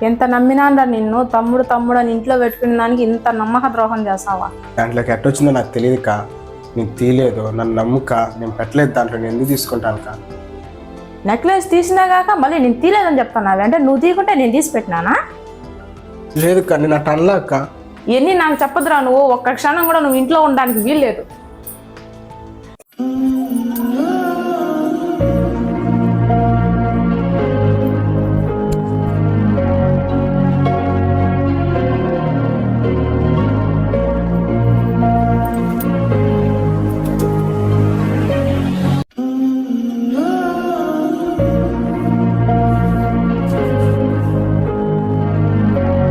ఎంత నమ్మినాండ్రా నిన్ను, తమ్ముడు తమ్ముడు అని ఇంట్లో పెట్టుకునే దానికి ఇంత నమ్మక ద్రోహం చేస్తావా? దాంట్లోకి ఎట్టొచ్చిందో నాకు తెలియదు కా. నేను తీయలేదు, నన్ను నమ్ముక. నేను పెట్టలేదు దాంట్లో, నేను ఎందుకు తీసుకుంటాను కా? నెక్లెస్ తీసినా కాక మళ్ళీ నేను తీయలేదని చెప్తున్నావు అంటే నువ్వు తీయకుంటే నేను తీసి పెట్టినానా? లేదు కా, నేను అట్లా అనలేక. ఇవన్నీ నాకు చెప్పదురా, నువ్వు ఒక్క క్షణం కూడా నువ్వు ఇంట్లో ఉండడానికి వీల్లేదు.